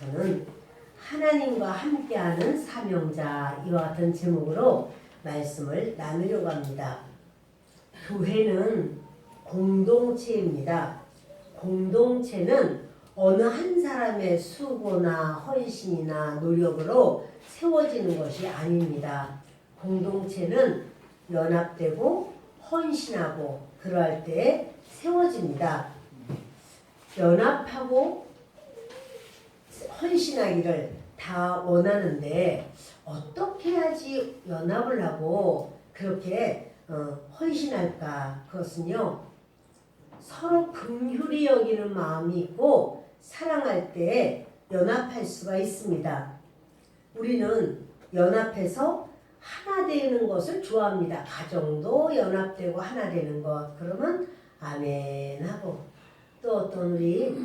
저는 하나님과 함께하는 사명자 이와 같은 제목으로 말씀을 나누려고 합니다. 교회는 공동체입니다. 공동체는 어느 한 사람의 수고나 헌신이나 노력으로 세워지는 것이 아닙니다. 공동체는 연합되고 헌신하고 그러할 때 세워집니다. 연합하고 헌신하기를 다 원하는데 어떻게 해야지 연합을 하고 그렇게 헌신할까? 그것은요, 서로 긍휼히 여기는 마음이 있고 사랑할 때 연합할 수가 있습니다. 우리는 연합해서 하나 되는 것을 좋아합니다. 가정도 연합되고 하나 되는 것. 그러면 아멘 하고, 또 어떤 우리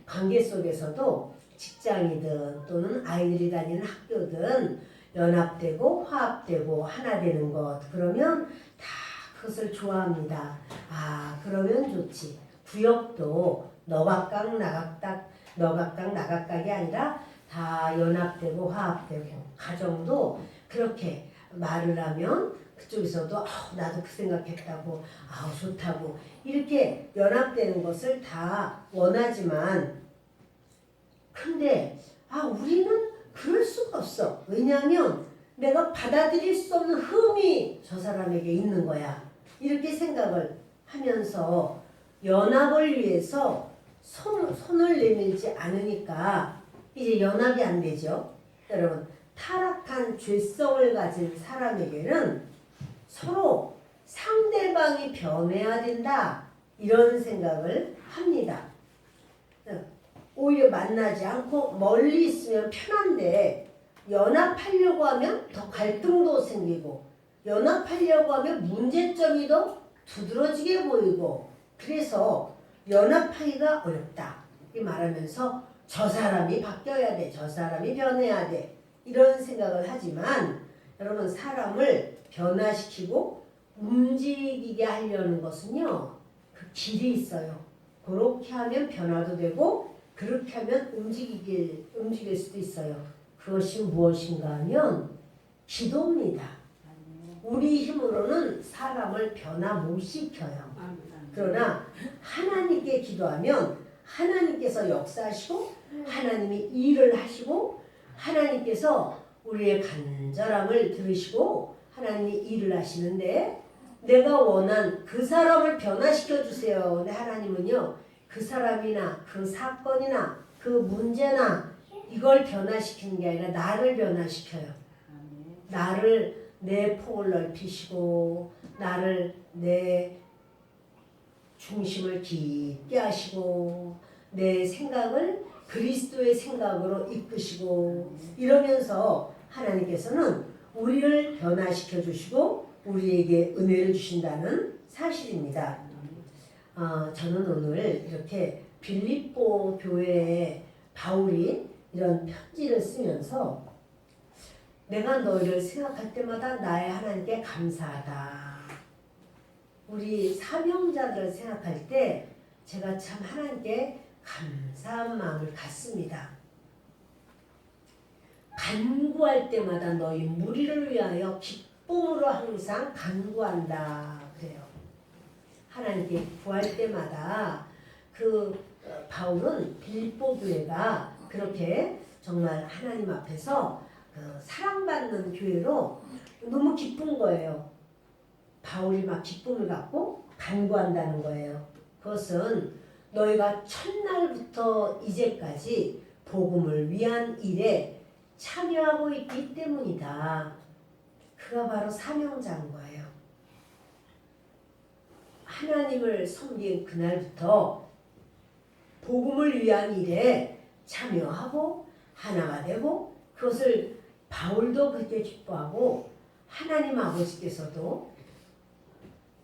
관계 속에서도 직장이든 또는 아이들이 다니는 학교든 연합되고 화합되고 하나 되는 것. 그러면 다 그것을 좋아합니다. 아, 그러면 좋지. 구역도 너각각 나각각 너각각 나각각이 아니라 다 연합되고 화합되고, 가정도 그렇게 말을 하면 그쪽에서도 나도 그 생각했다고, 좋다고, 이렇게 연합되는 것을 다 원하지만, 근데 우리는 그럴 수가 없어. 왜냐하면 내가 받아들일 수 없는 흠이 저 사람에게 있는 거야. 이렇게 생각을 하면서 연합을 위해서 손을 내밀지 않으니까 이제 연합이 안 되죠. 여러분, 타락한 죄성을 가진 사람에게는 서로 상대방이 변해야 된다, 이런 생각을 합니다. 오히려 만나지 않고 멀리 있으면 편한데 연합하려고 하면 더 갈등도 생기고, 연합하려고 하면 문제점이 더 두드러지게 보이고, 그래서 연합하기가 어렵다 이 말하면서 저 사람이 바뀌어야 돼, 저 사람이 변해야 돼, 이런 생각을 하지만, 여러분, 사람을 변화시키고 움직이게 하려는 것은요, 그 길이 있어요. 그렇게 하면 변화도 되고 그렇게 하면 움직일 수도 있어요. 그것이 무엇인가 하면 기도입니다. 우리 힘으로는 사람을 변화 못 시켜요. 그러나 하나님께 기도하면 하나님께서 역사하시고 하나님이 일을 하시고 하나님께서 우리의 간절함을 들으시고 하나님이 일을 하시는데, 내가 원한 그 사람을 변화시켜 주세요. 근데 하나님은요, 그 사람이나 그 사건이나 그 문제나 이걸 변화시키는 게 아니라 나를 변화시켜요. 나를, 내 폭을 넓히시고 나를, 내 중심을 깊게 하시고 내 생각을 그리스도의 생각으로 이끄시고, 이러면서 하나님께서는 우리를 변화시켜 주시고 우리에게 은혜를 주신다는 사실입니다. 저는 오늘 이렇게 빌립보 교회에 바울이 이런 편지를 쓰면서 내가 너희를 생각할 때마다 나의 하나님께 감사하다. 우리 사명자들을 생각할 때 제가 참 하나님께 감사한 마음을 갖습니다. 간구할 때마다 너희 무리를 위하여 기쁨으로 항상 간구한다 그래요. 하나님께 구할 때마다 바울은 빌립보 교회가 그렇게 정말 하나님 앞에서 사랑받는 교회로 너무 기쁜 거예요. 바울이 막 기쁨을 갖고 간구한다는 거예요. 그것은 너희가 첫날부터 이제까지 복음을 위한 일에 참여하고 있기 때문이다. 그가 바로 사명자인 거예요. 하나님을 섬긴 그날부터 복음을 위한 일에 참여하고 하나가 되고, 그것을 바울도 그렇게 기뻐하고 하나님 아버지께서도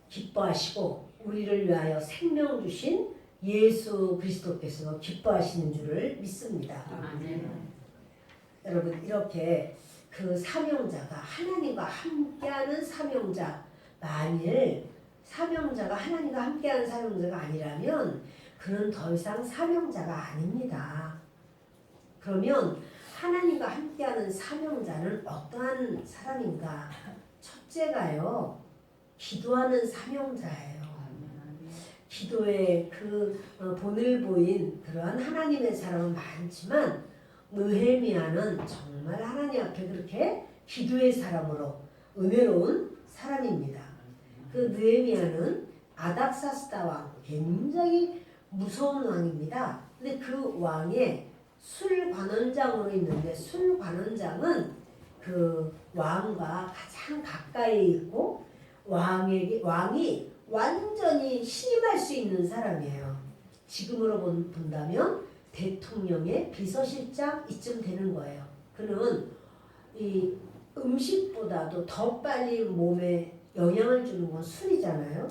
기뻐하시고 우리를 위하여 생명 주신 예수 그리스도께서도 기뻐하시는 줄을 믿습니다. 아멘. 여러분, 이렇게 그 사명자가 하나님과 함께하는 사명자, 만일 사명자가 하나님과 함께하는 사명자가 아니라면 그는 더 이상 사명자가 아닙니다. 그러면 하나님과 함께하는 사명자는 어떠한 사람인가? 첫째가요, 기도하는 사명자예요. 기도에 본을 보인 그러한 하나님의 사람은 많지만 느헤미야는 정말 하나님 앞에 그렇게 기도의 사람으로 은혜로운 사람입니다. 그 느헤미야는 아닥사스다 왕, 굉장히 무서운 왕입니다. 근데 그 왕의 술관원장으로 있는데, 술관원장은 그 왕과 가장 가까이 있고 왕이 완전히 신임할 수 있는 사람이에요. 지금으로 본다면 대통령의 비서실장 이쯤 되는 거예요. 그는 이 음식보다도 더 빨리 몸에 영향을 주는 건 술이잖아요.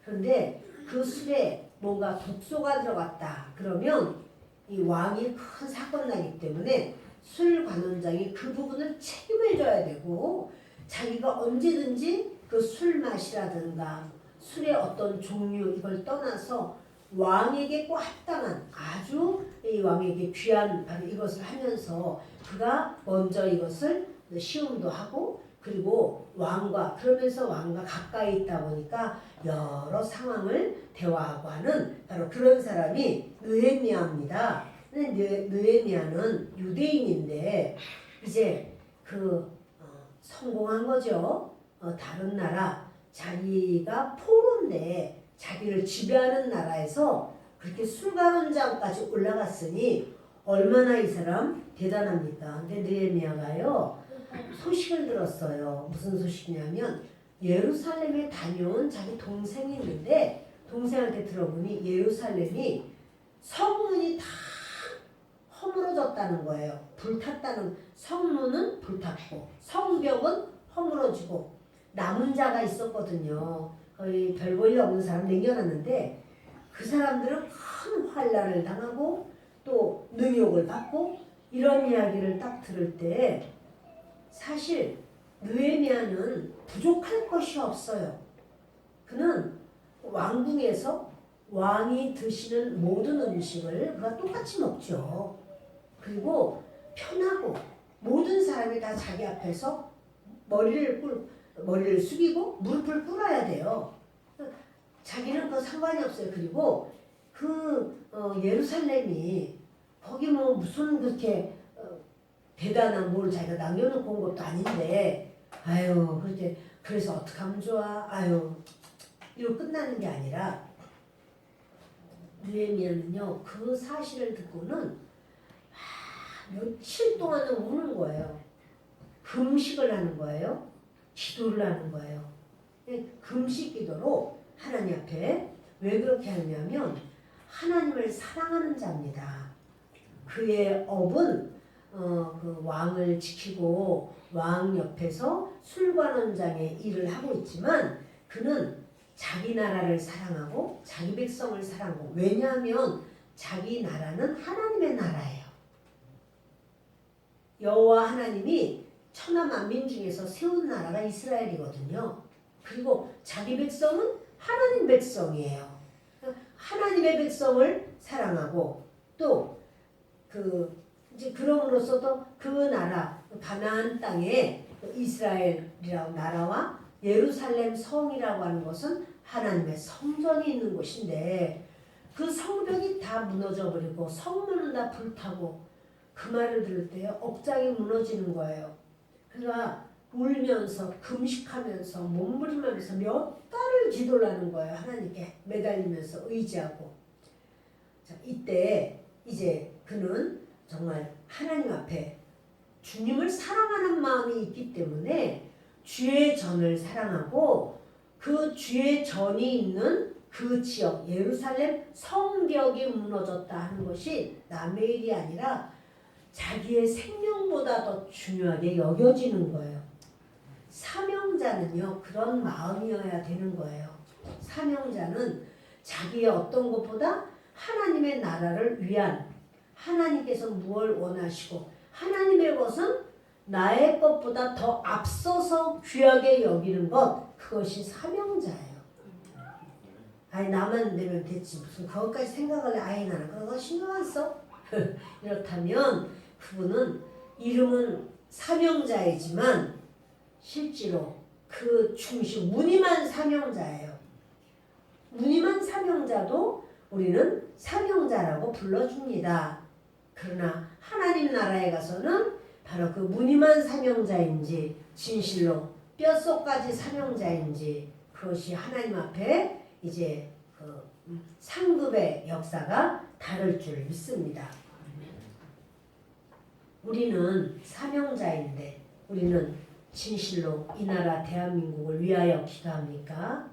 그런데 그 술에 뭔가 독소가 들어갔다 그러면 이 왕이 큰 사건 나기 때문에 술관원장이 그 부분을 책임을 져야 되고, 자기가 언제든지 그 술 맛이라든가 술의 어떤 종류 이걸 떠나서 왕에게 꼭 합당한 아주 이 왕에게 귀한 바로 이것을 하면서 그가 먼저 이것을 시음도 하고, 그리고 그러면서 왕과 가까이 있다 보니까 여러 상황을 대화하고 하는 바로 그런 사람이 느헤미야입니다. 근데 느헤미야는 유대인인데 이제 성공한 거죠. 다른 나라, 자기가 포로인데 자기를 지배하는 나라에서 그렇게 술관원장까지 올라갔으니 얼마나 이 사람 대단합니까? 근데 느헤미야가요, 소식을 들었어요. 무슨 소식이냐면 예루살렘에 다녀온 자기 동생이 있는데, 동생한테 들어보니 예루살렘이 성문이 다 허물어졌다는 거예요. 불탔다는, 성문은 불탔고 성벽은 허물어지고 남은 자가 있었거든요. 거의 별 볼 일 없는 사람 남겨놨는데 그 사람들은 큰 환난을 당하고 또 능욕을 받고, 이런 이야기를 딱 들을 때 사실 느헤미야는 부족할 것이 없어요. 그는 왕궁에서 왕이 드시는 모든 음식을 그가 똑같이 먹죠. 그리고 편하고 모든 사람이 다 자기 앞에서 머리를 숙이고 무릎을 꿇어야 돼요. 자기는 그 상관이 없어요. 그리고 예루살렘이 거기 뭐 무슨 그렇게 대단한 뭘 자기가 남겨놓고 온 것도 아닌데, 아유 그렇게 그래서 어떡하면 좋아, 아유 이거 끝나는 게 아니라 느헤미야는요 그 사실을 듣고는 며칠 동안은 우는 거예요. 금식을 하는 거예요. 기도를 하는 거예요. 금식 기도로 하나님 앞에 왜 그렇게 하냐면 하나님을 사랑하는 자입니다. 그의 업은 그 왕을 지키고 왕 옆에서 술관원장의 일을 하고 있지만 그는 자기 나라를 사랑하고 자기 백성을 사랑하고, 왜냐하면 자기 나라는 하나님의 나라예요. 여호와 하나님이 천하 만민 중에서 세운 나라가 이스라엘이거든요. 그리고 자기 백성은 하나님 백성이에요. 하나님의 백성을 사랑하고 또 이제 그럼으로써도 그 나라 가나안 땅에 이스라엘이라고 나라와 예루살렘 성이라고 하는 것은 하나님의 성전이 있는 곳인데 그 성벽이 다 무너져 버리고 성문은 다 불타고, 그 말을 들을 때 억장이 무너지는 거예요. 그가 울면서 금식하면서 몸부림하면서 몇 달을 기도를 하는 거예요. 하나님께 매달리면서 의지하고. 자, 이때 이제 그는 정말 하나님 앞에 주님을 사랑하는 마음이 있기 때문에 주의 전을 사랑하고, 그 주의 전이 있는 그 지역 예루살렘 성벽이 무너졌다 하는 것이 남의 일이 아니라 자기의 생명보다 더 중요하게 여겨지는 거예요. 사명자는요 그런 마음이어야 되는 거예요. 사명자는 자기의 어떤 것보다 하나님의 나라를 위한, 하나님께서 무엇을 원하시고 하나님의 것은 나의 것보다 더 앞서서 귀하게 여기는 것, 그것이 사명자예요. 아니 나만 되면 됐지 무슨 그것까지 생각을 해. 아이 나는 그런 거 신경 안 써. 이렇다면 그분은 이름은 사명자이지만 실제로 그 중심 무늬만 사명자예요. 무늬만 사명자도 우리는 사명자라고 불러줍니다. 그러나 하나님 나라에 가서는 바로 그 무늬만 사명자인지 진실로 뼛속까지 사명자인지 그것이 하나님 앞에 이제 그 상급의 역사가 다를 줄 믿습니다. 우리는 사명자인데 우리는 진실로 이 나라 대한민국을 위하여 기도합니까?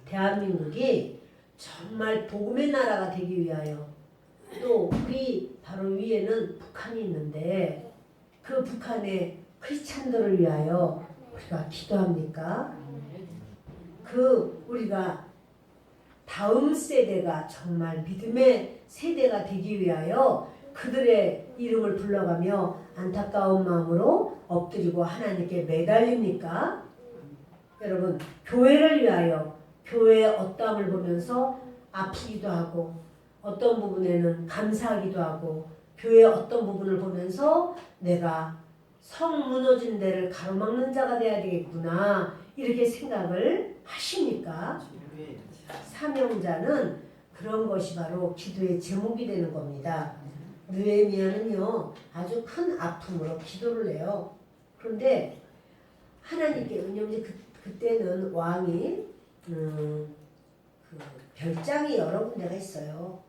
대한민국이 정말 복음의 나라가 되기 위하여 또 우리 바로 위에는 북한이 있는데 그 북한의 크리스찬들을 위하여 우리가 기도합니까? 그 우리가 다음 세대가 정말 믿음의 세대가 되기 위하여 그들의 이름을 불러가며 안타까운 마음으로 엎드리고 하나님께 매달립니까? 여러분 교회를 위하여 교회의 어떠함을 보면서 아프기도 하고 어떤 부분에는 감사하기도 하고 교회의 어떤 부분을 보면서 내가 성 무너진 데를 가로막는 자가 돼야 되겠구나 이렇게 생각을 하십니까? 사명자는 그런 것이 바로 기도의 제목이 되는 겁니다. 느헤미야는요 아주 큰 아픔으로 기도를 해요. 그런데 하나님께 왜냐면 그때는 왕이 그 별장이 여러 군데가 있어요.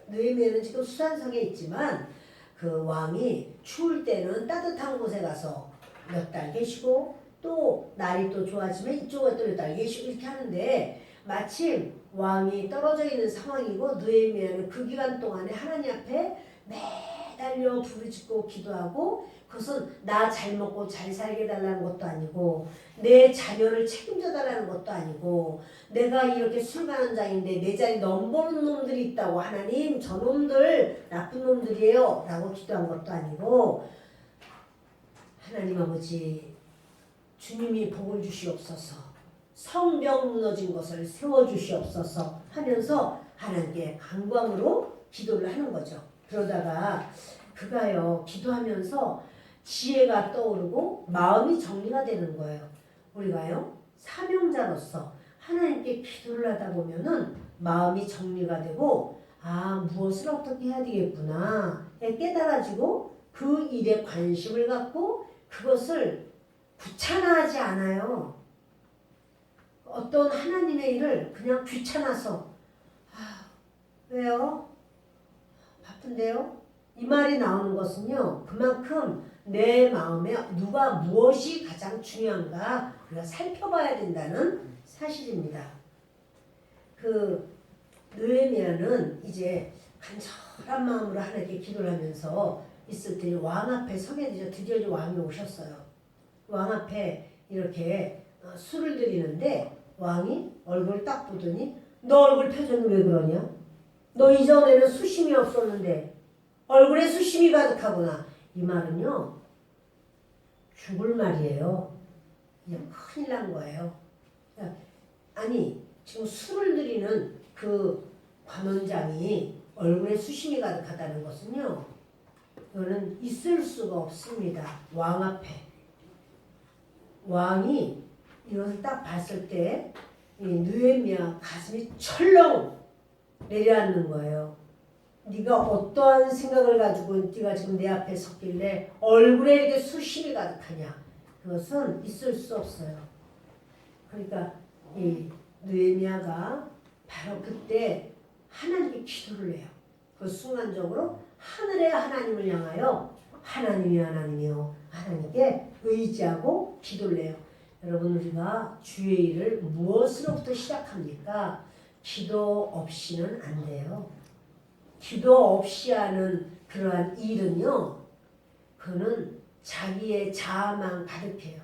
느헤미야는 지금 수산성에 있지만 그 왕이 추울 때는 따뜻한 곳에 가서 몇 달 계시고 또 날이 또 좋아지면 이쪽에 또 몇 달 계시고 이렇게 하는데 마침 왕이 떨어져 있는 상황이고 느헤미야는 그 기간 동안에 하나님 앞에 매달려 부르짖고 기도하고 그것은 나 잘 먹고 잘 살게 달라는 것도 아니고 내 자녀를 책임져 달라는 것도 아니고 내가 이렇게 술 가는 자인데 내 자리 넘보는 놈들이 있다고 하나님 저놈들 나쁜 놈들이에요 라고 기도한 것도 아니고 하나님 아버지 주님이 복을 주시옵소서 성벽 무너진 것을 세워주시옵소서 하면서 하나님께 간구함으로 기도를 하는 거죠. 그러다가 그가요 기도하면서 지혜가 떠오르고 마음이 정리가 되는 거예요. 우리가요 사명자로서 하나님께 기도를 하다 보면은 마음이 정리가 되고 무엇을 어떻게 해야 되겠구나 깨달아지고 그 일에 관심을 갖고 그것을 귀찮아하지 않아요. 어떤 하나님의 일을 그냥 귀찮아서 왜요? 바쁜데요? 이 말이 나오는 것은요 그만큼 내 마음에 누가 무엇이 가장 중요한가 우리가 살펴봐야 된다는 사실입니다. 그 느헤미야는 이제 간절한 마음으로 하나님께 기도를 하면서 있을 때 왕 앞에 서게 되죠. 드디어 왕이 오셨어요. 왕 앞에 이렇게 술을 드리는데 왕이 얼굴 딱 보더니 너 얼굴 표정이 왜 그러냐? 너 이전에는 수심이 없었는데 얼굴에 수심이 가득하구나. 이 말은요 죽을 말이에요. 그냥 큰일 난 거예요. 아니 지금 술을 드리는 그 관원장이 얼굴에 수심이 가득하다는 것은요 이거는 있을 수가 없습니다. 왕 앞에 왕이 이것을 딱 봤을 때 느헤미야 가슴이 철렁 내려앉는 거예요. 네가 어떠한 생각을 가지고 네가 지금 내 앞에 섰길래 얼굴에 이렇게 수심이 가득하냐. 그것은 있을 수 없어요. 그러니까 이 느헤미야가 바로 그때 하나님께 기도를 해요. 그 순간적으로 하늘의 하나님을 향하여 하나님이요 하나님께 의지하고 기도를 해요. 여러분 우리가 주의 일을 무엇으로부터 시작합니까? 기도 없이는 안 돼요. 기도 없이 하는 그러한 일은요 그는 자기의 자아만 가득해요.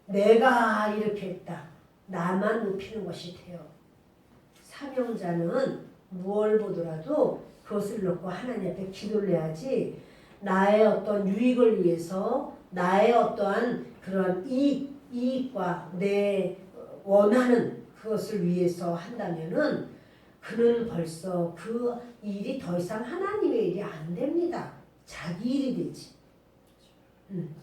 내가 이렇게 했다. 나만 높이는 것이 돼요. 사명자는 무엇을 보더라도 그것을 놓고 하나님 앞에 기도를 해야지 나의 어떤 유익을 위해서 나의 어떠한 그런 이익과 내 원하는 그것을 위해서 한다면은 그는 벌써 그 일이 더 이상 하나님의 일이 안 됩니다. 자기 일이 되지.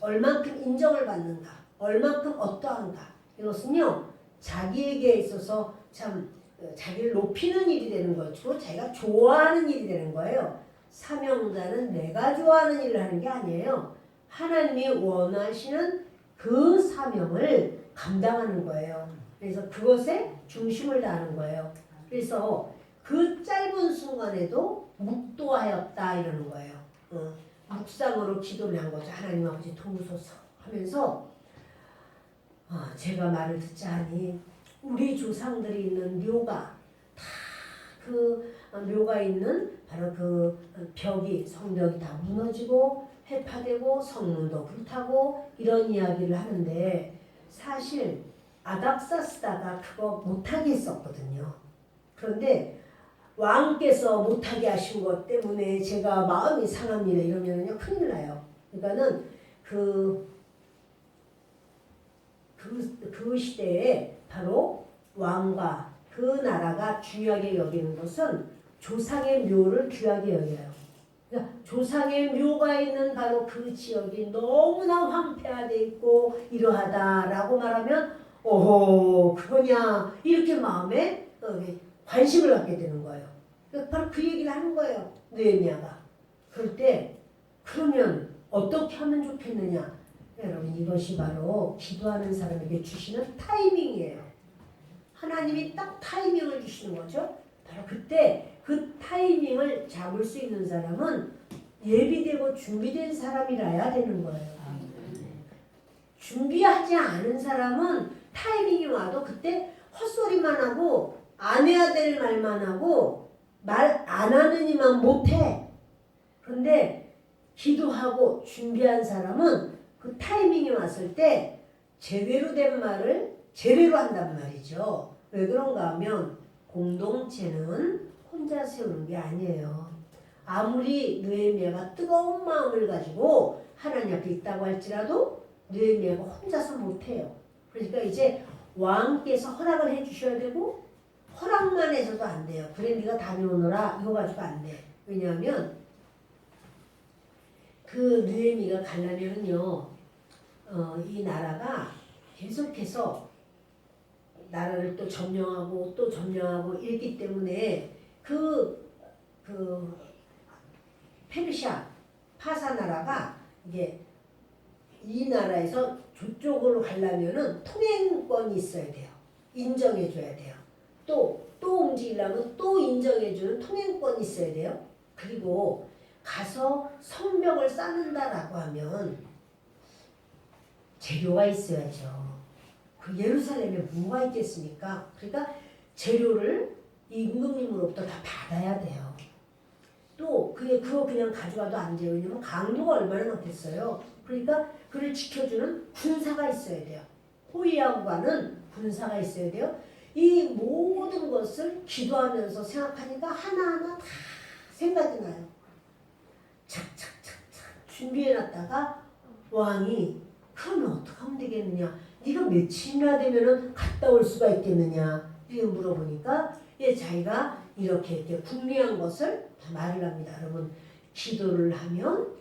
얼만큼 인정을 받는가, 얼만큼 어떠한가, 이것은요 자기에게 있어서 참 자기를 높이는 일이 되는 거죠. 자기가 좋아하는 일이 되는 거예요. 사명자는 내가 좋아하는 일을 하는 게 아니에요. 하나님이 원하시는 그 사명을 감당하는 거예요. 그래서 그것에 중심을 다하는 거예요. 그래서 그 짧은 순간에도 묵도하였다 이러는 거예요. 묵상으로 기도를 한 거죠. 하나님 아버지 도우소서 하면서 제가 말을 듣자 하니 우리 조상들이 있는 묘가 다 그 묘가 있는 바로 그 벽이 성벽이 다 무너지고 회파되고 성문도 불타고 이런 이야기를 하는데 사실 아닥사스다가 그거 못하게 했었거든요. 그런데 왕께서 못하게 하신 것 때문에 제가 마음이 상합니다 이러면요 큰일 나요. 그러니까는 그 시대에 바로 왕과 그 나라가 중요하게 여기는 것은 조상의 묘를 귀하게 여겨요. 그러니까 조상의 묘가 있는 바로 그 지역이 너무나 황폐화되어 있고 이러하다라고 말하면 오호 그거냐 이렇게 마음에 관심을 갖게 되는 거예요. 바로 그 얘기를 하는 거예요. 느헤미야가. 그럴 때 그러면 어떻게 하면 좋겠느냐. 여러분 이것이 바로 기도하는 사람에게 주시는 타이밍이에요. 하나님이 딱 타이밍을 주시는 거죠. 바로 그때 그 타이밍을 잡을 수 있는 사람은 예비되고 준비된 사람이라야 되는 거예요. 준비하지 않은 사람은 타이밍이 와도 그때 헛소리만 하고 안 해야 될 말만 하고 말 안 하는 이만 못해. 그런데 기도하고 준비한 사람은 그 타이밍이 왔을 때 제대로 된 말을 제대로 한단 말이죠. 왜 그런가 하면 공동체는 혼자 세우는 게 아니에요. 아무리 느헤미야가 뜨거운 마음을 가지고 하나님 앞에 있다고 할지라도 느헤미야가 혼자서 못해요. 그러니까 이제 왕께서 허락을 해주셔야 되고 허락만 해서도 안 돼요. 그래 네가 다녀오너라 이거 가지고 안 돼. 왜냐하면 그 느헤미야가 가려면은요 이 나라가 계속해서 나라를 또 점령하고 또 점령하고 이랬기 때문에 그 페르시아 파사 나라가 이게 이 나라에서 저쪽으로 가려면은 통행권이 있어야 돼요. 인정해줘야 돼요. 또 움직이려면 또 인정해주는 통행권이 있어야 돼요. 그리고 가서 성벽을 쌓는다라고 하면 재료가 있어야죠. 그 예루살렘에 뭐가 있겠습니까? 그러니까 재료를 임금님으로부터 다 받아야 돼요. 또 그거 그냥 가져가도 안 돼요. 왜냐면 강도가 얼마나 많겠어요. 그러니까 그를 지켜주는 군사가 있어야 돼요. 호위하고 가는 군사가 있어야 돼요. 이 모든 것을 기도하면서 생각하니까 하나하나 다 생각이 나요. 착착착착 준비해놨다가 왕이 그러면 어떻게 하면 되겠느냐? 네가 며칠이나 되면은 갔다 올 수가 있겠느냐? 이렇게 물어보니까 자기가 이렇게 궁리한 것을 다 말을 합니다. 여러분 기도를 하면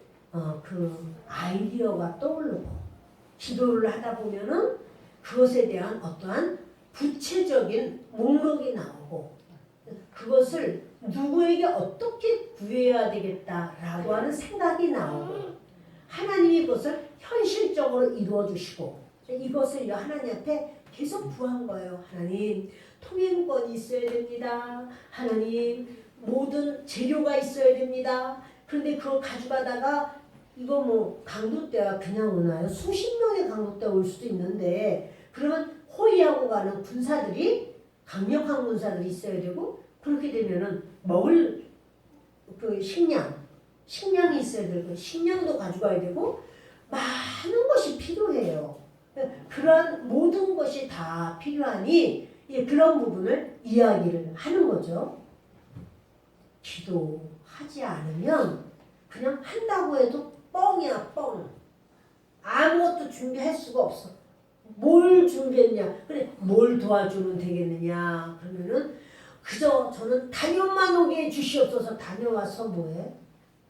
그 아이디어가 떠오르고 기도를 하다 보면은 그것에 대한 어떠한 구체적인 목록이 나오고 그것을 누구에게 어떻게 구해야 되겠다라고 하는 생각이 나오고 하나님이 그것을 현실적으로 이루어 주시고 이것을 하나님 앞에 계속 구한 거예요. 하나님 통행권이 있어야 됩니다. 하나님 모든 재료가 있어야 됩니다. 그런데 그걸 가져가다가 이거 뭐 강도 때가 그냥 오나요? 수십 명의 강도 때가 올 수도 있는데 그러면 호위하고 가는 군사들이 강력한 군사들이 있어야 되고 그렇게 되면은 먹을 그 식량이 있어야 되고 식량도 가져가야 되고 많은 것이 필요해요. 그런 모든 것이 다 필요하니 그런 부분을 이야기를 하는 거죠. 기도하지 않으면 그냥 한다고 해도 뻥이야 뻥. 아무것도 준비할 수가 없어. 뭘 준비했냐? 그래 뭘 도와주면 되겠느냐? 그러면은 그저 저는 다녀만 오게 해주시옵소서. 다녀와서 뭐해?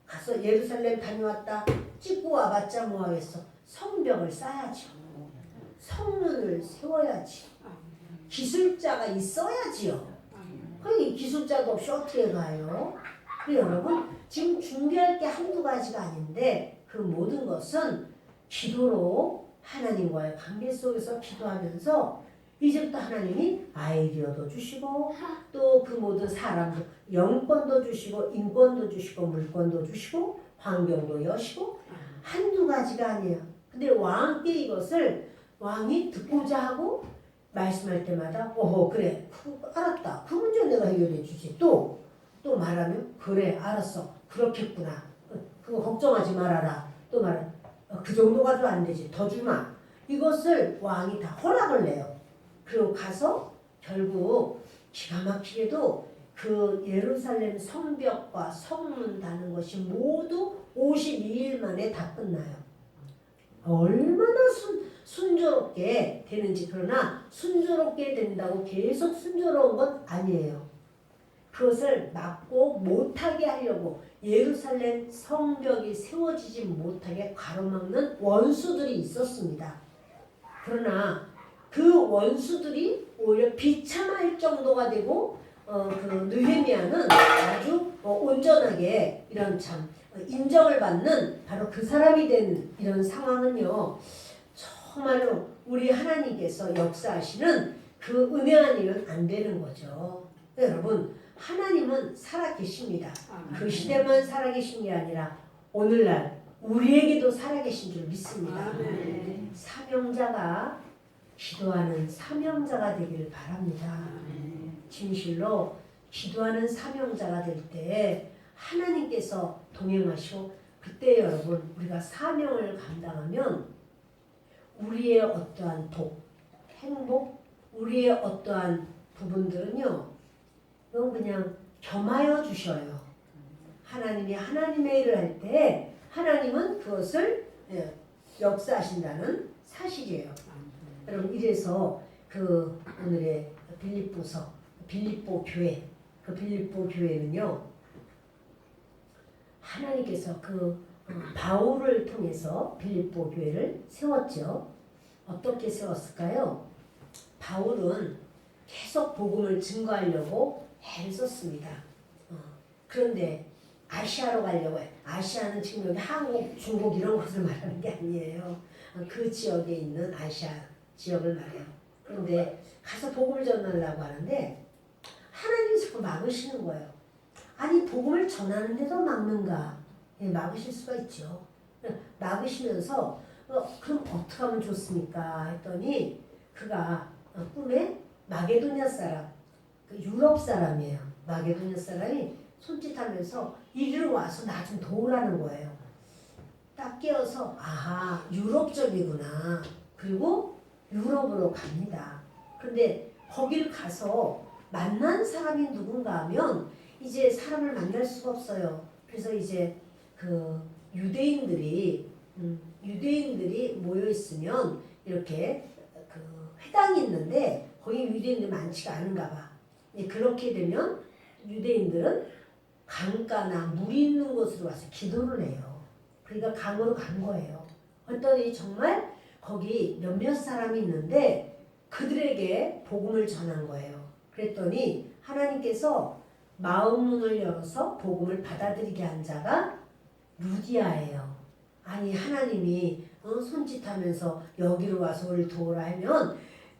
가서 예루살렘 다녀왔다 찍고 와봤자 뭐하겠어. 성벽을 쌓아야죠. 성문을 세워야지. 기술자가 있어야지요. 이 기술자도 없이 어떻게 가요? 여러분 지금 준비할 게 한두 가지가 아닌데 그 모든 것은 기도로 하나님과의 관계 속에서 기도하면서 이제부터 하나님이 아이디어도 주시고 또 그 모든 사람도 영권도 주시고 인권도 주시고 물권도 주시고 환경도 여시고 한두 가지가 아니에요. 근데 왕께 이것을 왕이 듣고자 하고 말씀할 때마다 그래 알았다. 그 문제 내가 해결해 주지. 또 말하면 그래 알았어. 그렇겠구나. 그거 걱정하지 말아라. 또 말해 그 정도 가지고 안 되지. 더 주마. 이것을 왕이 다 허락을 내요. 그리고 가서 결국 기가 막히게도 그 예루살렘 성벽과 성문 다는 것이 모두 52일 만에 다 끝나요. 얼마나 순조롭게 되는지. 그러나 순조롭게 된다고 계속 순조로운 건 아니에요. 그것을 막고 못하게 하려고 예루살렘 성벽이 세워지지 못하게 가로막는 원수들이 있었습니다. 그러나 그 원수들이 오히려 비참할 정도가 되고 그 느헤미야는 아주 온전하게 이런 참 인정을 받는 바로 그 사람이 된 이런 상황은요. 정말로 우리 하나님께서 역사하시는 그 은혜 아니면 안 되는 거죠. 여러분 하나님은 살아계십니다. 그 시대만 살아계신 게 아니라 오늘날 우리에게도 살아계신 줄 믿습니다. 사명자가 기도하는 사명자가 되기를 바랍니다. 진실로 기도하는 사명자가 될 때 하나님께서 동행하시고 그때 여러분 우리가 사명을 감당하면 우리의 어떠한 행복, 우리의 어떠한 부분들은요 그건 그냥 겸하여 주셔요. 하나님이 하나님의 일을 할 때 하나님은 그것을 역사하신다는 사실이에요. 여러분 이래서 그 오늘의 빌립보 교회, 그 빌립보 교회는요 하나님께서 그 바울을 통해서 빌립보 교회를 세웠죠. 어떻게 세웠을까요? 바울은 계속 복음을 증거하려고 애를 썼습니다. 그런데 아시아로 가려고 해. 아시아는 지금 여기 한국, 중국 이런 것을 말하는 게 아니에요. 그 지역에 있는 아시아 지역을 말해요. 그런데 가서 복음을 전하려고 하는데 하나님이 자꾸 막으시는 거예요. 아니 복음을 전하는데도 막는가? 막으실 수가 있죠. 막으시면서 그럼 어떻게 하면 좋습니까? 했더니 그가 꿈에 마게도냐 사람, 유럽 사람이에요. 마게도냐 사람이 손짓하면서 이리로 와서 나 좀 도우라는 거예요. 딱 깨어서 아하 유럽 쪽이구나. 그리고 유럽으로 갑니다. 근데 거기를 가서 만난 사람이 누군가 하면 이제 사람을 만날 수가 없어요. 그래서 이제 그 유대인들이 모여 있으면 이렇게 그 회당이 있는데 거기 유대인들이 많지가 않은가 봐. 그렇게 되면 유대인들은 강가나 물이 있는 곳으로 와서 기도를 해요. 그러니까 강으로 간 거예요. 그랬더니 정말 거기 몇몇 사람이 있는데 그들에게 복음을 전한 거예요. 그랬더니 하나님께서 마음문을 열어서 복음을 받아들이게 한 자가 루디아예요. 아니 하나님이 손짓하면서 여기로 와서 우리를 도우라 하면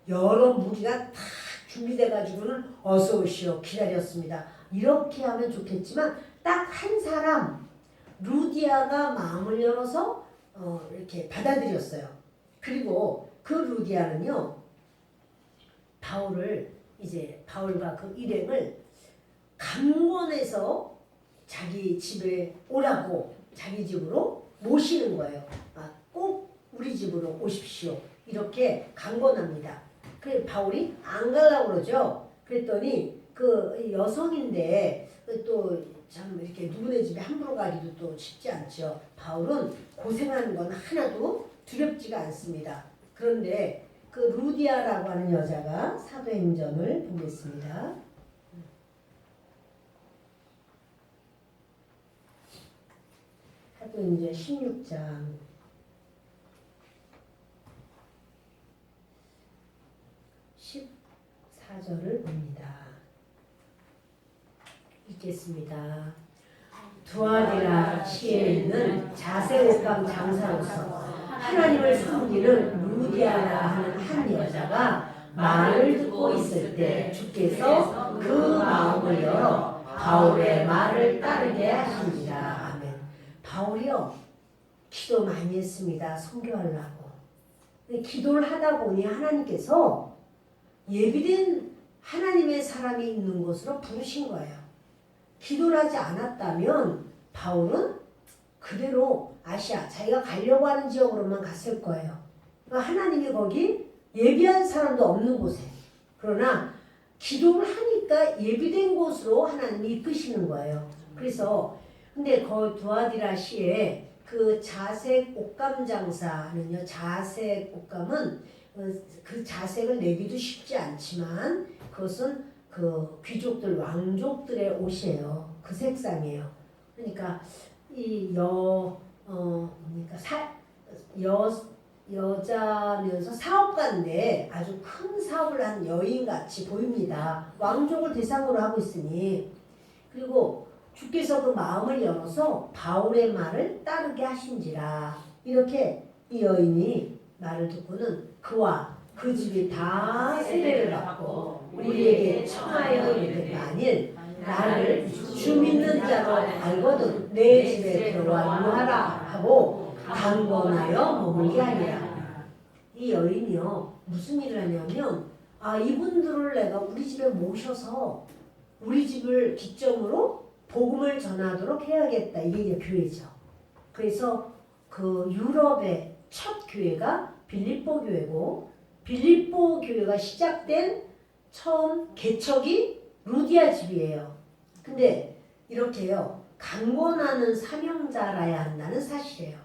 여러 무리가 다 준비돼가지고는 어서 오시오 기다렸습니다. 이렇게 하면 좋겠지만 딱 한 사람 루디아가 마음을 열어서 이렇게 받아들였어요. 그리고 그 루디아는요 바울과 그 일행을 강권해서 자기 집에 오라고 자기 집으로 모시는 거예요. 꼭 우리 집으로 오십시오. 이렇게 강권합니다. 그래 바울이 안 가려고 그러죠. 그랬더니 그 여성인데 또 참 이렇게 누구네 집에 함부로 가기도 또 쉽지 않죠. 바울은 고생하는 건 하나도 두렵지가 않습니다. 그런데 그 루디아라고 하는 여자가 사도행전을 보겠습니다. 이제 16장 14절을 봅니다. 읽겠습니다. 두아디라 시에 있는 자색 옷감 장사로서 하나님을 섬기는 루디아라 하는 한 여자가 말을 듣고 있을 때 주께서 그 마음을 열어 바울의 말을 따르게 하시니라. 아멘. 바울이요 기도 많이 했습니다. 선교하려고. 기도를 하다 보니 하나님께서 예비된 하나님의 사람이 있는 곳으로 부르신 거예요. 기도를 하지 않았다면 바울은 그대로 아시아 자기가 가려고 하는 지역으로만 갔을 거예요. 그러니까 하나님이 거기 예비한 사람도 없는 곳에, 그러나 기도를 하니까 예비된 곳으로 하나님이 이끄시는 거예요. 그래서 근데 그 두아디라 시에 그 자색 옷감 장사는요, 자색 옷감은 그 자색을 내기도 쉽지 않지만 그것은 그 귀족들 왕족들의 옷이에요. 그 색상이에요. 그러니까 여자면서 사업가인데 아주 큰 사업을 한 여인같이 보입니다. 왕족을 대상으로 하고 있으니. 그리고 주께서 그 마음을 열어서 바울의 말을 따르게 하신지라. 이렇게 이 여인이 말을 듣고는 그와 그 집이 다 세례를 받고 우리에게 청하여 이르되 만일 나를 주 믿는 자로 알거든 내 집에 들어와 유하라 하고 강권하여 머물게 하니라. 이 여인이요 무슨 일을 하냐면 이분들을 내가 우리 집에 모셔서 우리 집을 기점으로 복음을 전하도록 해야겠다. 이게 이제 교회죠. 그래서 그 유럽의 첫 교회가 빌립보 교회고, 빌립보 교회가 시작된 처음 개척이 루디아 집이에요. 근데 이렇게요 강권하는 사명자라야 한다는 사실이에요.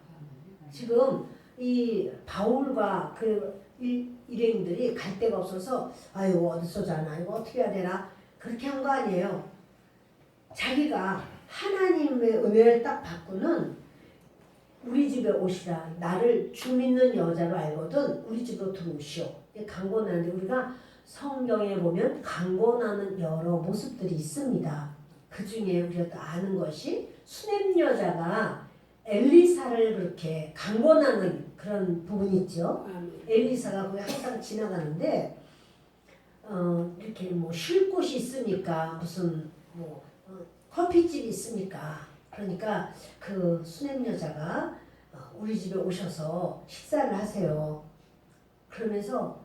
지금 이 바울과 그 일행들이 갈 데가 없어서 아이고 어디서 자나 이거 어떻게 해야 되나 그렇게 한 거 아니에요. 자기가 하나님의 은혜를 딱 받고는 우리 집에 오시라. 나를 주 믿는 여자로 알거든 우리 집으로 들어오시오. 강권하는데 우리가 성경에 보면 강권하는 여러 모습들이 있습니다. 그 중에 우리가 또 아는 것이 수냄 여자가 엘리사를 그렇게 강권하는 그런 부분이 있죠. 엘리사가 거기 항상 지나가는데 이렇게 뭐 쉴 곳이 있으니까 무슨 커피집이 있으니까 그러니까 그 수냄 여자가 우리 집에 오셔서 식사를 하세요. 그러면서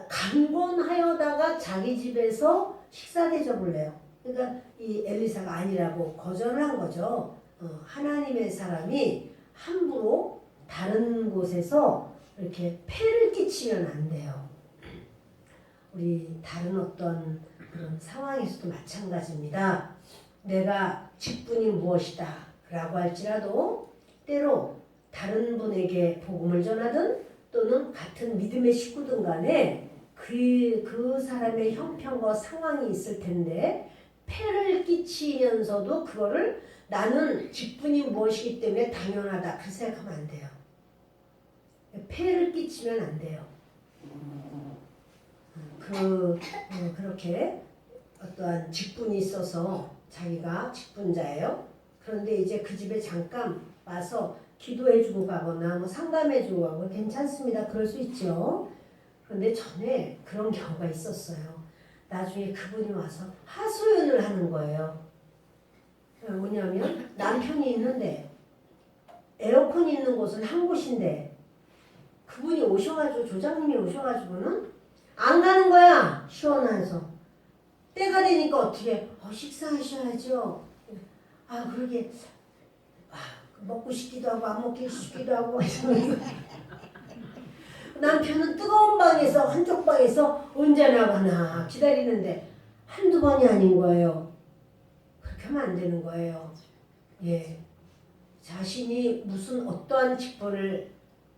강권하여다가 자기 집에서 식사 대접을 해요. 그러니까 이 엘리사가 아니라고 거절을 한 거죠. 하나님의 사람이 함부로 다른 곳에서 이렇게 폐를 끼치면 안 돼요. 우리 다른 어떤 그런 상황에서도 마찬가지입니다. 내가 직분이 무엇이다 라고 할지라도 때로 다른 분에게 복음을 전하든 또는 같은 믿음의 식구든 간에 그 사람의 형편과 상황이 있을 텐데 폐를 끼치면서도 그거를 나는 직분이 무엇이기 때문에 당연하다 그렇게 생각하면 안 돼요. 폐를 끼치면 안 돼요. 그렇게 어떠한 직분이 있어서 자기가 직분자예요. 그런데 이제 그 집에 잠깐 와서 기도해주고 가거나 뭐 상담해주고 가고 괜찮습니다. 그럴 수 있죠. 그런데 전에 그런 경우가 있었어요. 나중에 그분이 와서 하소연을 하는 거예요. 뭐냐면 남편이 있는데 에어컨이 있는 곳은 한 곳인데 그분이 오셔가지고 조장님이 오셔가지고는 안 가는 거야. 시원해서. 때가 되니까 어떻게 식사하셔야죠. 그러게 먹고 싶기도 하고 안 먹기 싶기도 하고 남편은 뜨거운 방에서 한쪽 방에서 언제나 가나 기다리는데 한두 번이 아닌 거예요. 그렇게 하면 안 되는 거예요. 예, 자신이 무슨 어떠한 직분을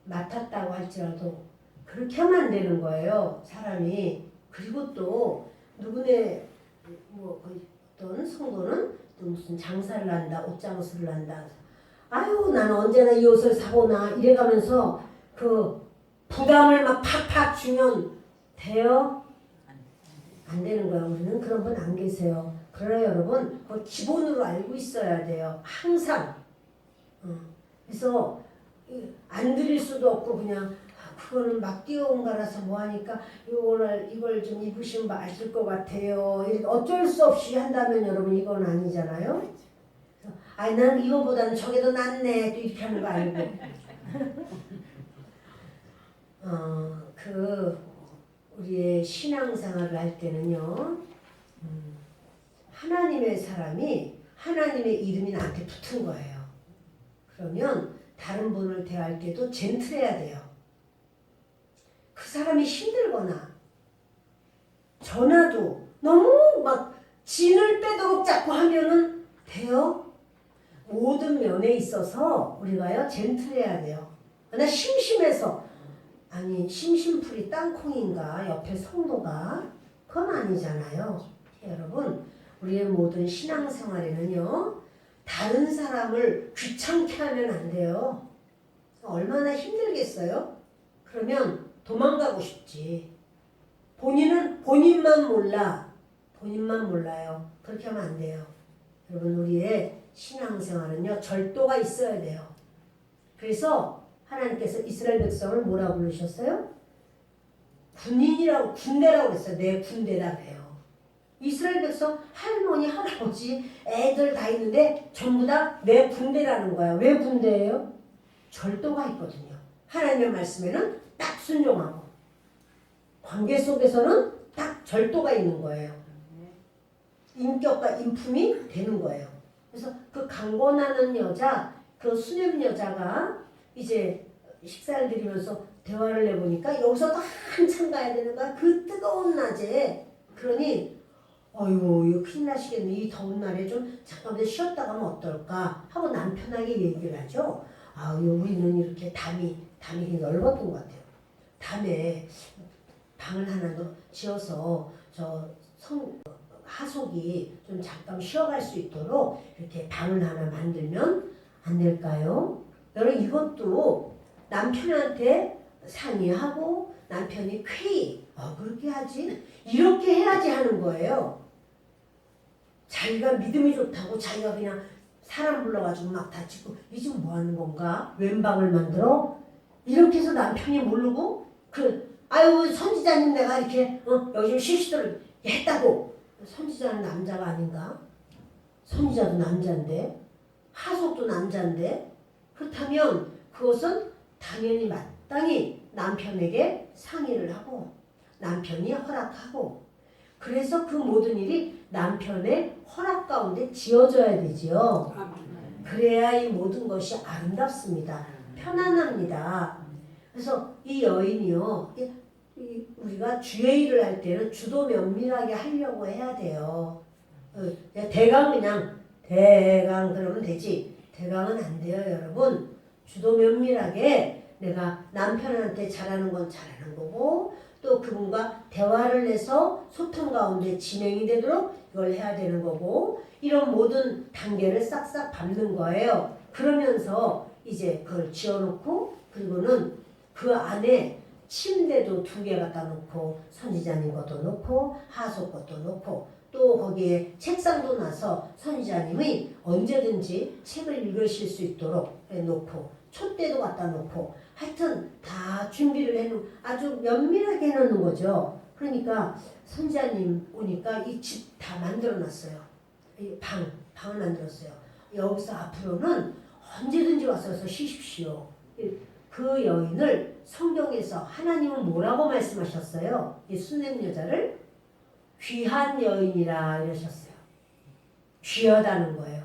맡았다고 할지라도 그렇게 하면 안 되는 거예요. 사람이. 그리고 또 누구네 어떤 성도는 또 무슨 장사를 한다, 옷장수를 한다. 아유 나는 언제나 이 옷을 사보나 이래가면서 그 부담을 막 팍팍 주면 돼요? 안 되는 거야. 우리는 그런 분 안 계세요. 그러나 여러분 그걸 기본으로 알고 있어야 돼요. 항상. 그래서 안 드릴 수도 없고 그냥 그거는 막 뛰어온 거라서 뭐하니까 이걸 좀 입으시면 맞을 것 같아요. 이렇게 어쩔 수 없이 한다면 여러분 이건 아니잖아요. 아니 난 이거보다는 저게 더 낫네 또 이렇게 하는 거 아니고 우리의 신앙생활을 할 때는요 하나님의 사람이 하나님의 이름이 나한테 붙은 거예요. 그러면 다른 분을 대할 때도 젠틀해야 돼요. 그 사람이 힘들거나 전화도 너무 막 진을 빼도록 자꾸 하면은 돼요? 모든 면에 있어서 우리가요 젠틀해야 돼요. 나 심심해서 아니 심심풀이 땅콩인가 옆에 성도가 그건 아니잖아요. 여러분 우리의 모든 신앙생활에는요 다른 사람을 귀찮게 하면 안 돼요. 얼마나 힘들겠어요? 그러면 도망가고 싶지. 본인은 본인만 몰라요. 그렇게 하면 안 돼요. 여러분 우리의 신앙생활은요 절도가 있어야 돼요. 그래서 하나님께서 이스라엘 백성을 뭐라고 부르셨어요? 군대라고 그랬어요. 내 군대라 그래요. 이스라엘 백성 할머니 할아버지 애들 다 있는데 전부 다 내 군대라는 거야. 왜 군대예요? 절도가 있거든요. 하나님의 말씀에는 딱 순종하고 관계 속에서는 딱 절도가 있는 거예요. 인격과 인품이 되는 거예요. 그래서 그 강권하는 여자, 그 수냄 여자가 이제 식사를 드리면서 대화를 해보니까 여기서도 한참 가야 되는 거야. 그 뜨거운 낮에. 그러니 어휴 이거 큰일 나시겠네. 이 더운 날에 좀 잠깐 쉬었다 가면 어떨까 하고 남편에게 얘기를 하죠. 우리는 이렇게 담이 넓었던 것 같아요. 담에 방을 하나 더 지어서 하속이 좀 잠깐 쉬어갈 수 있도록 이렇게 방을 하나 만들면 안 될까요? 여러분 이것도 남편한테 상의하고 남편이 쾌히 그렇게 하지? 이렇게 해야지 하는 거예요. 자기가 믿음이 좋다고 자기가 그냥 사람 불러가지고 막 다치고 이 지금 뭐 하는 건가? 웬 방을 만들어? 이렇게 해서 남편이 모르고 선지자님 내가 이렇게 요즘 실수를 했다고. 선지자는 남자가 아닌가? 선지자도 남자인데 하속도 남자인데 그렇다면 그것은 당연히 마땅히 남편에게 상의를 하고 남편이 허락하고 그래서 그 모든 일이 남편의 허락 가운데 지어져야 되지요. 그래야 이 모든 것이 아름답습니다. 편안합니다. 그래서 이 여인이요. 우리가 주의 일을 할 때는 주도 면밀하게 하려고 해야 돼요. 대강 그러면 되지. 대강은 안 돼요, 여러분. 주도 면밀하게 내가 남편한테 잘하는 건 잘하는 거고 또 그분과 대화를 해서 소통 가운데 진행이 되도록 이걸 해야 되는 거고 이런 모든 단계를 싹싹 밟는 거예요. 그러면서 이제 그걸 지어놓고 그리고는 그 안에 침대도 2개 갖다 놓고 선지자님 것도 놓고 하속 것도 놓고 또 거기에 책상도 놔서 선지자님이 언제든지 책을 읽으실 수 있도록 놓고 촛대도 갖다 놓고 하여튼 다 준비를 해놓은 아주 면밀하게 해놓는 거죠. 그러니까 선지자님 오니까 이 집 다 만들어 놨어요. 이 방을 만들었어요. 여기서 앞으로는 언제든지 와서 쉬십시오. 그 여인을 성경에서 하나님은 뭐라고 말씀하셨어요? 이 수냄 여자를 귀한 여인이라 이러셨어요. 귀하다는 거예요.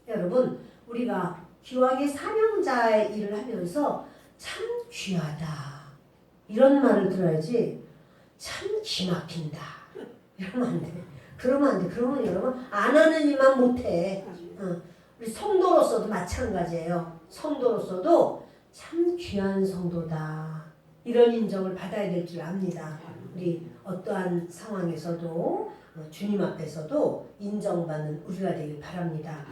여러분 우리가 기왕의 사명자의 일을 하면서 참 귀하다 이런 말을 들어야지 참 기막힌다 이러면 안 돼. 그러면 안 돼. 그러면 여러분 안 하는 이만 못해. 우리 성도로서도 마찬가지예요. 성도로서도 참 귀한 성도다 이런 인정을 받아야 될 줄 압니다. 우리 어떠한 상황에서도 주님 앞에서도 인정받는 우리가 되길 바랍니다.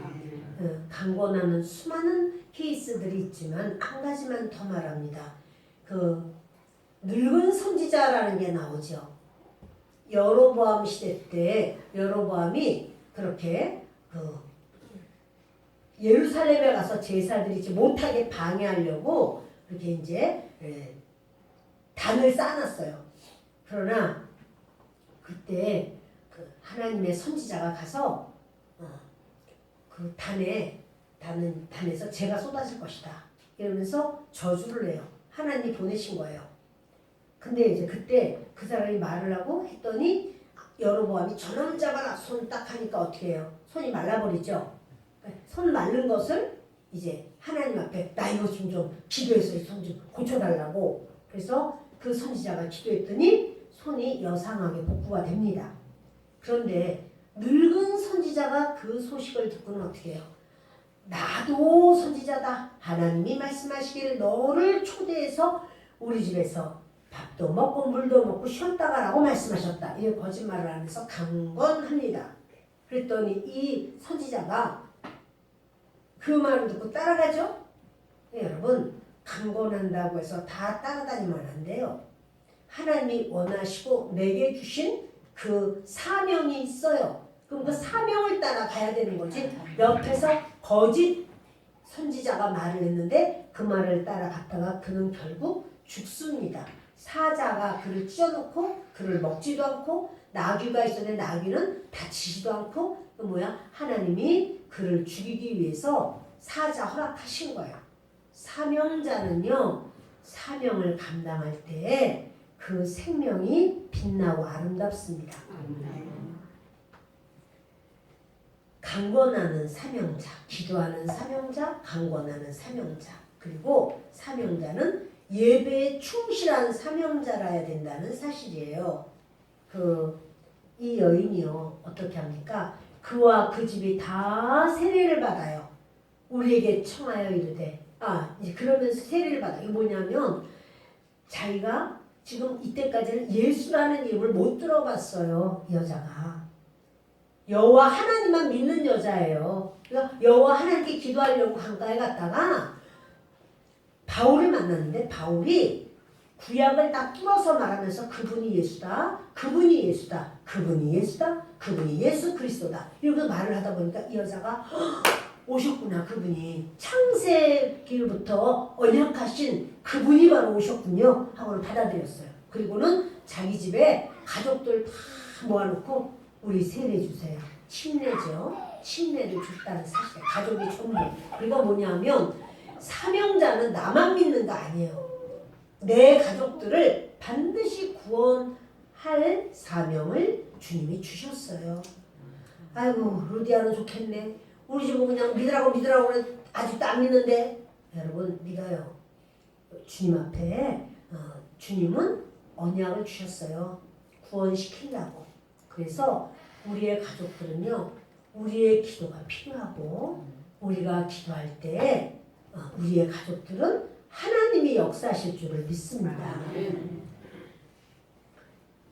강권하는 수많은 케이스들이 있지만 한 가지만 더 말합니다. 그 늙은 선지자라는 게 나오죠. 여로보암 시대 때 여로보암이 그렇게 예루살렘에 가서 제사 드리지 못하게 방해하려고 그렇게 이제 단을 쌓아놨어요. 그러나 그때 그 하나님의 선지자가 가서 그 단에서 재가 쏟아질 것이다 이러면서 저주를 해요. 하나님이 보내신 거예요. 근데 이제 그때 그 사람이 말을 하고 했더니 여로보암이 저놈 잡아라 손 딱 하니까 어떻게 해요? 손이 말라버리죠. 손 마른 것을 이제 하나님 앞에 나 이거 좀 기도해서 손 좀 고쳐달라고. 그래서 그 선지자가 기도했더니 손이 여상하게 복구가 됩니다. 그런데 늙은 선지자가 그 소식을 듣고는 어떻게 해요? 나도 선지자다. 하나님이 말씀하시기를 너를 초대해서 우리 집에서 밥도 먹고 물도 먹고 쉬었다 가라고 말씀하셨다. 이 거짓말을 하면서 강권합니다. 그랬더니 이 선지자가 그 말을 듣고 따라가죠? 네, 여러분 강권한다고 해서 다 따라다니면 안 돼요. 하나님이 원하시고 내게 주신 그 사명이 있어요. 그럼 그 사명을 따라가야 되는 거지. 옆에서 거짓 선지자가 말을 했는데 그 말을 따라갔다가 그는 결국 죽습니다. 사자가 그를 찢어놓고 그를 먹지도 않고 나귀가 있었는데 나귀는 다치지도 않고 하나님이 그를 죽이기 위해서 사자 허락하신 거예요. 사명자는요 사명을 감당할 때 그 생명이 빛나고 아름답습니다. 강권하는 사명자, 기도하는 사명자, 강권하는 사명자, 그리고 사명자는 예배에 충실한 사명자라야 된다는 사실이에요. 이 여인이요 어떻게 합니까? 그와 그 집이 다 세례를 받아요. 우리에게 청하여 이르되 이제 그러면서 세례를 받아. 이게 뭐냐면 자기가 지금 이때까지는 예수라는 이름을 못 들어봤어요. 이 여자가 여호와 하나님만 믿는 여자예요. 그러니까 여호와 하나님께 기도하려고 강가에 갔다가 바울을 만났는데 바울이 구약을 딱 뚫어서 말하면서 그분이 예수다, 그분이 예수다, 그분이 예수다, 그분이 예수 그리스도다 이렇게 말을 하다 보니까 이 여자가 오셨구나. 그분이 창세기부터 언약하신 그분이 바로 오셨군요 하고는 받아들였어요. 그리고는 자기 집에 가족들 다 모아놓고 우리 세례 주세요. 침례죠. 침례를 줬다는 사실. 가족이 전부. 그러니까 뭐냐면 사명자는 나만 믿는 거 아니에요. 내 가족들을 반드시 구원할 사명을 주님이 주셨어요. 아이고 루디아는 좋겠네. 우리 집은 그냥 믿으라고 그래. 아직도 안 믿는데. 여러분 믿어요. 주님 앞에 주님은 언약을 주셨어요. 구원시키려고. 그래서 우리의 가족들은요. 우리의 기도가 필요하고 우리가 기도할 때 우리의 가족들은 하나님이 역사하실 줄을 믿습니다.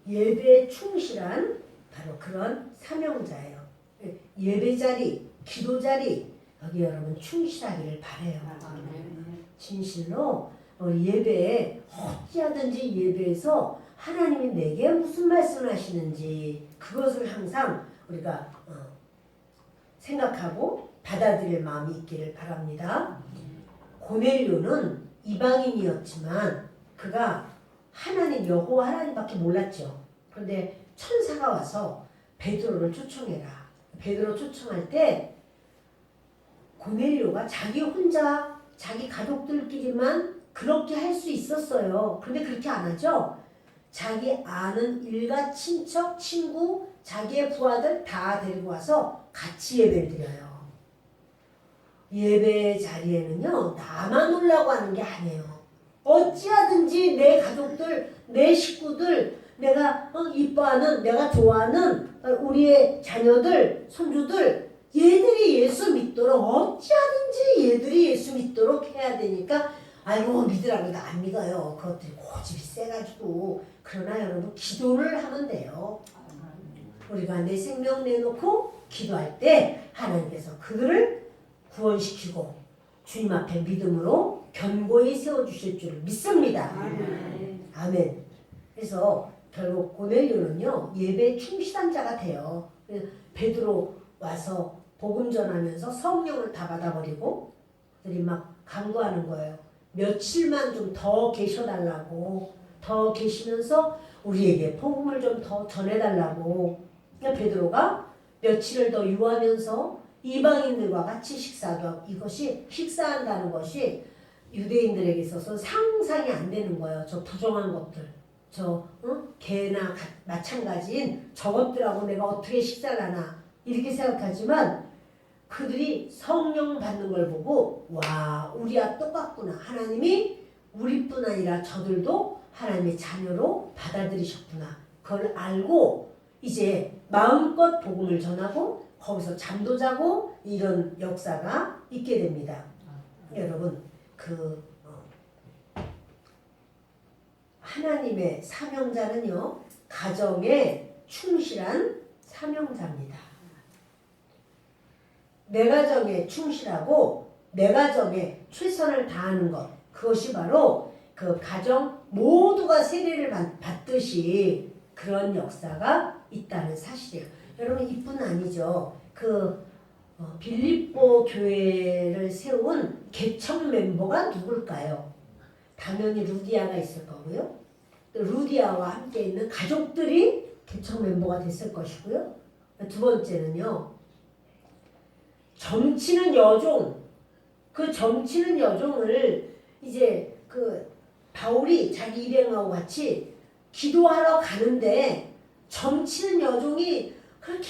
예배에 충실한 바로 그런 사명자예요. 예배 자리, 기도 자리 여기 여러분 충실하기를 바라요. 진실로 예배에 어찌하든지 예배에서 하나님이 내게 무슨 말씀을 하시는지 그것을 항상 우리가 생각하고 받아들일 마음이 있기를 바랍니다. 고넬료는 이방인이었지만 그가 하나님 여호와 하나님밖에 몰랐죠. 그런데 천사가 와서 베드로를 초청해라. 베드로 초청할 때 고넬료가 자기 혼자 자기 가족들끼리만 그렇게 할 수 있었어요. 그런데 그렇게 안 하죠. 자기 아는 일가 친척 친구 자기의 부하들 다 데리고 와서 같이 예배를 드려요. 예배 자리에는요 나만 오려고 하는 게 아니에요. 어찌하든지 내 가족들 내 식구들 내가 이뻐하는 내가 좋아하는 우리의 자녀들 손주들 얘들이 예수 믿도록 어찌하든지 얘들이 예수 믿도록 해야 되니까 아이고 믿으라고 해도 안 믿어요. 그것들이 고집이 세가지고. 그러나 여러분 기도를 하면 돼요. 우리가 내 생명 내놓고 기도할 때 하나님께서 그들을 구원시키고 주님 앞에 믿음으로 견고히 세워주실 줄 믿습니다. 아멘. 그래서 결국 고넬료는요 예배에 충실한 자가 돼요. 베드로 와서 복음 전하면서 성령을 다 받아버리고 그들이 막 간구하는 거예요. 며칠만 좀 더 계셔달라고, 더 계시면서 우리에게 복음을 좀 더 전해달라고. 그러니까 베드로가 며칠을 더 유하면서 이방인들과 같이 식사하고, 이것이 식사한다는 것이 유대인들에게 있어서 상상이 안 되는 거예요. 저 부정한 것들, 개나 마찬가지인 저것들하고 내가 어떻게 식사를 하나 이렇게 생각하지만 그들이 성령 받는 걸 보고 와, 우리와 똑같구나. 하나님이 우리뿐 아니라 저들도 하나님의 자녀로 받아들이셨구나. 그걸 알고 이제 마음껏 복음을 전하고 거기서 잠도 자고 이런 역사가 있게 됩니다. 여러분 하나님의 사명자는요 가정에 충실한 사명자입니다. 내 가정에 충실하고 내 가정에 최선을 다하는 것, 그것이 바로 그 가정 모두가 세례를 받듯이 그런 역사가 있다는 사실이에요. 여러분 이뿐 아니죠. 빌립보 교회를 세운 개척 멤버가 누굴까요? 당연히 루디아가 있을 거고요. 또 루디아와 함께 있는 가족들이 개척 멤버가 됐을 것이고요. 두 번째는요. 점치는 여종. 그 점치는 여종을 이제 바울이 자기 일행하고 같이 기도하러 가는데 점치는 여종이 그렇게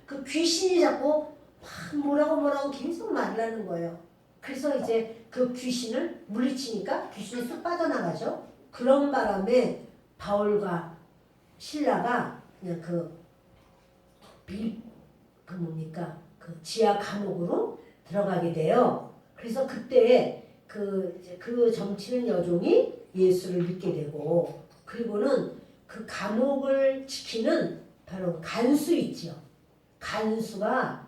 그 귀신이 자꾸 막 뭐라고 계속 말을 하는 거예요. 그래서 이제 그 귀신을 물리치니까 귀신이 쑥 빠져나가죠. 그런 바람에 바울과 실라가 그냥 그 지하 감옥으로 들어가게 돼요. 그래서 그때 그 점치는 여종이 예수를 믿게 되고, 그리고는 그 감옥을 지키는 바로 간수 있지요. 간수가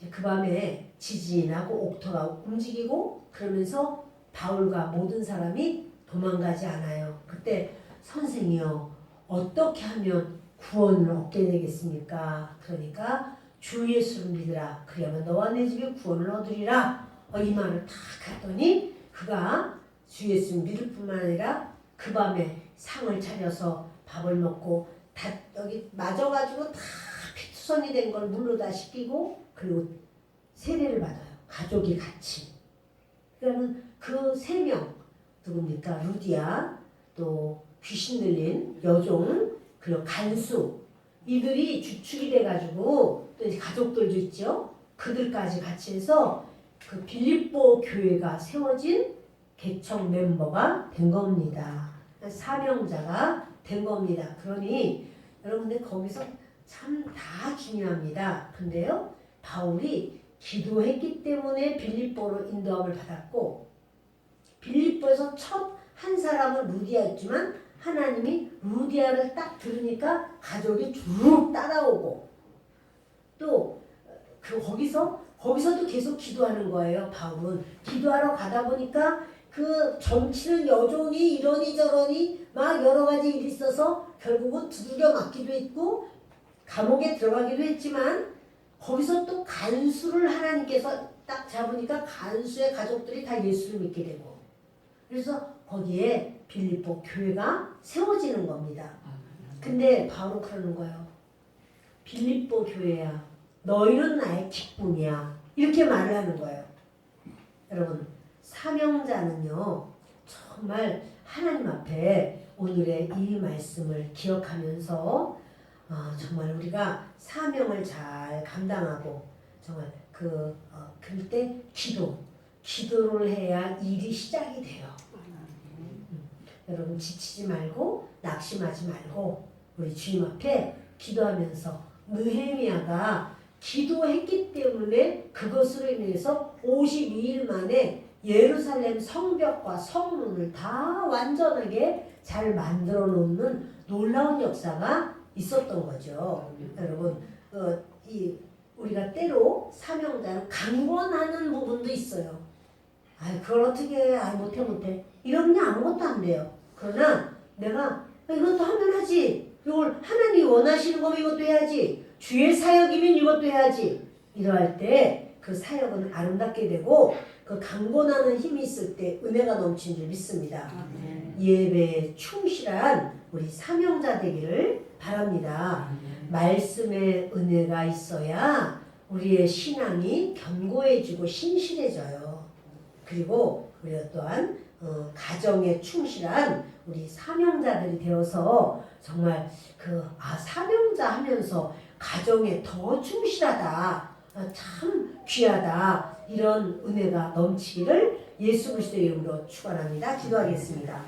그 밤에 지진이 나고 옥토가 움직이고 그러면서 바울과 모든 사람이 도망가지 않아요. 그때 선생이요, 어떻게 하면 구원을 얻게 되겠습니까? 그러니까 주 예수를 믿으라. 그러면 너와 내 집에 구원을 얻으리라. 이 말을 다 갔더니 그가 주 예수를 믿을 뿐만 아니라 그 밤에 상을 차려서 밥을 먹고 다 여기 맞아가지고 다 피투성이 된 걸 물로 다 씻기고 그리고 세례를 받아요. 가족이 같이. 그러면 그 세 명 누굽니까? 루디아, 또 귀신 들린 여종, 그리고 간수, 이들이 주축이 돼가지고 또 이제 가족들도 있죠. 그들까지 같이 해서 그 빌립보 교회가 세워진 개척 멤버가 된 겁니다. 사명자가 된 겁니다. 그러니 여러분들 거기서 참 다 중요합니다. 근데요, 바울이 기도했기 때문에 빌립보로 인도함을 받았고, 빌립보에서 첫 한 사람은 루디아였지만 하나님이 루디아를 딱 들으니까 가족이 쭉 따라오고, 또 거기서도 계속 기도하는 거예요. 바울은 기도하러 가다 보니까 그 점치는 여종이 이러니 저러니 막 여러 가지 일이 있어서 결국은 두들겨 맞기도 했고 감옥에 들어가기도 했지만, 거기서 또 간수를 하나님께서 딱 잡으니까 간수의 가족들이 다 예수를 믿게 되고, 그래서 거기에 빌립보 교회가 세워지는 겁니다. 근데 바로 그러는 거예요. 빌립보 교회야, 너희는 나의 기쁨이야. 이렇게 말을 하는 거예요. 여러분, 사명자는요, 정말 하나님 앞에 오늘의 이 말씀을 기억하면서 정말 우리가 사명을 잘 감당하고 정말 그럴 때 기도를 해야 일이 시작이 돼요. 여러분 지치지 말고 낙심하지 말고 우리 주님 앞에 기도하면서, 느헤미야가 기도했기 때문에 그것으로 인해서 52일 만에 예루살렘 성벽과 성문을 다 완전하게 잘 만들어 놓는 놀라운 역사가 있었던 거죠. 여러분, 우리가 때로 사명자로 강권하는 부분도 있어요. 그걸 어떻게 해? 못해. 이러면 아무것도 안 돼요. 그러나 내가 이것도 하면 하지. 이걸 하나님이 원하시는 거면 이것도 해야지. 주의 사역이면 이것도 해야지. 이러할 때 그 사역은 아름답게 되고 그 강권하는 힘이 있을 때 은혜가 넘치는 줄 믿습니다. 예배에 충실한 우리 사명자 되기를 바랍니다. 말씀에 은혜가 있어야 우리의 신앙이 견고해지고 신실해져요. 그리고 우리가 또한 가정에 충실한 우리 사명자들이 되어서 정말 사명자 하면서 가정에 더 충실하다. 참 귀하다. 이런 은혜가 넘치기를 예수 그리스도의 이름으로 축원합니다. 기도하겠습니다.